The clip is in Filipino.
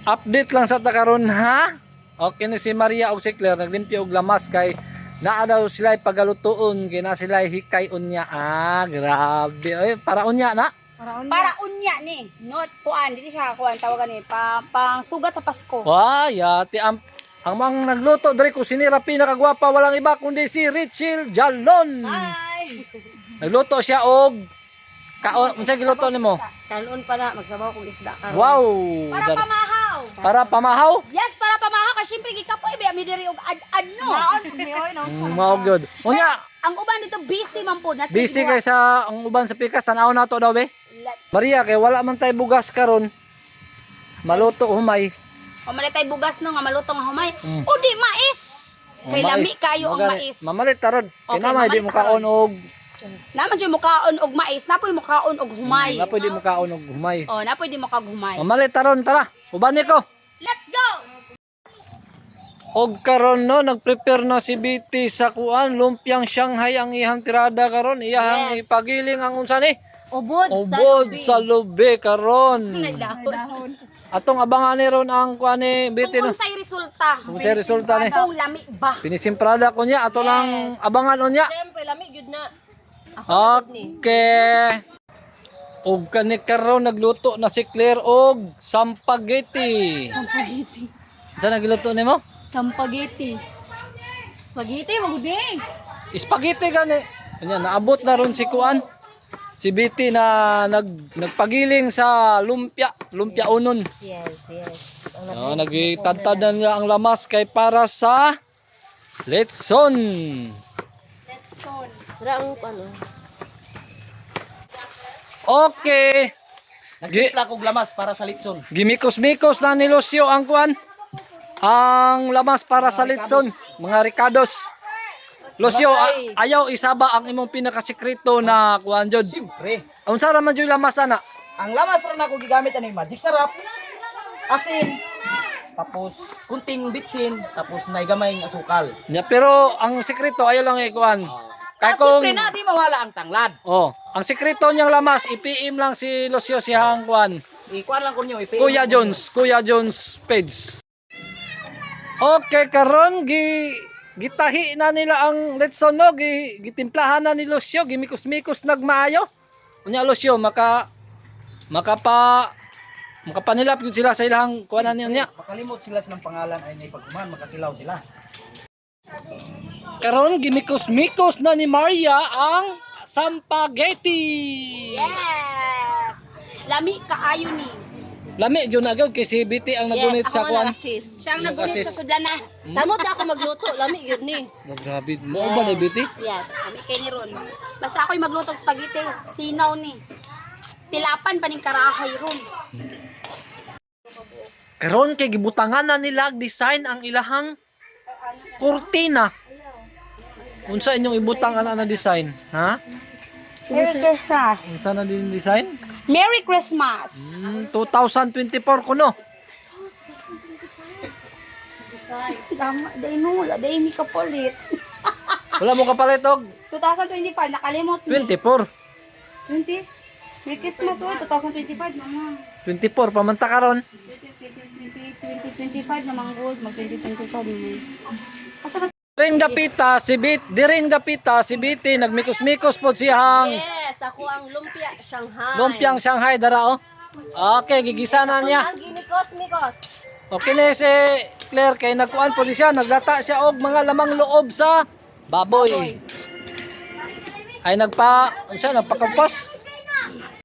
update lang sa takaron ha. Okay ni si Maria og si Claire naglimpyo og lamas kay naa daw sila pagalutuon kay na sila hikay unya. Grabe. Ay, para unya na. Para unya ni. Not kuan dili siya kuan tawagan ni pang sugat sa Pasko. Yati ang mga nagluto diri ko sini Rapi nakagwapa walang iba kundi si Richel Jalon. Hi. Nagluto siya og kaon unsa giluto nimo? Kanon pa na, magsabaw kong isda karon. Wow. Para pamahaw. Para pamahaw? Yes, para pamahaw kasi syempre gikapoy ba mi diri og ad no. Mao good. Unya, Ang uban dito busy man po na busy kay sa ang uban sa pikas tan-aw na to daw be. Maria kay wala man tay bugas karon. Maluto humay. O man tay bugas no nga maluto nga humay. O di mais. Kay Mais. lami kayo ang Magani- mais. Mamalit tarod. Okay, Kinamay di mamalit mo kaon og Naman jud mo kaon og mais, napoy mo kaon og humay. na pwede mo kaon og humay. Oh, napoy di mo kag humay. Mamalit taron tara. Uban ni ko. Let's go. Og karon no nagprepare na si BT sa kuan lumpiang Shanghai ang ihang tirada karon iyang ipagiling ang unsa ni Ubod, ubod sa lube karon. Dahon. Atong abangan ni ron ang kuan ni BT Kung no. unsay resulta. Kung sa resulta ni Kung lami ba. pinisimprada ko niya ato lang abangan unya. Siyempre, lami yun na. Okay. Og kani karon nagluto na si Claire og sampageti. Saan nagluto nimo? Sampageti. Spaghetti maguding. Spaghetti gani. Anya naabot na ron si kuan. Si BT na nagpagiling sa lumpia unon. Yes, yes. Nagitadtad na niya ang lamas kay para sa letson. Tara ang ano. Okay. Nagtipla kog lamas para sa litson. Gimikos-mikos na ni Lucio ang kuan. Ang lamas para sa litson, mga ricados. Lucio, ayaw isaba ang imong pinakasekreto na kuan jud. Siyempre. Unsa ra man jud lamas ana? Ang lamas ra na ko gigamit ani magic sarap, asin, tapos kunting bitsin, tapos naigamay ng asukal. Ya, pero ang sekreto ayaw lang ikuan. Kay At kung siyempre na di mawala ang tanglad. ang sekreto niyang lamas ipiim lang si Lucio siyang kuan. Ikuan lang ko nyo, Kuya Jones page. Okay, karon gitahi na nila ang letson no, gitimplahan na ni Lucio, gimikos-mikos nagmaayo. Unya Lucio makapanilap yun sila sa ilang kuanan niya. Makalimot sila sa pangalan ay nay pagkuman, makakilaw sila. Karon gimikos-mikos na ni Maria ang sampageti. Yes. Lami kaayo ni. Lami jud na gyud kay si BT ang nagunit sa kuan. Siyang nagunit sa sudlana. Samot na ako magluto, lami yun ni. Grabe mo ba ni BT? Yes, kami kay ni Ron. Basta ako'y magluto og spaghetti, sinaw ni. Tilapan pa ning karahay ron. Karon kay gibutangan na nila design ang ilahang kurtina. Unsa inyong ibutang ana na design, ha? Merry Christmas. Unsa na din design? Merry Christmas. 2024 kuno. Tama, day no, wala day mi kapalit. Wala mo kapalit og 2025 nakalimot ni. 24. 20. Merry Christmas oy 2025 mama. 24 pamanta karon. 2025 namang gold, mag 2025 naman. Asa Dirin gapita si BT nagmikos-mikos pod siyang Yes, ako ang lumpia Shanghai. lumpiang Shanghai dara oh. Okay, gigisa na niya. Ang gimikos-mikos. Okay na si Claire kay nagkuan po siya, naglata siya og mga lamang loob sa baboy. Ay nagpa, unsa nagpakampos?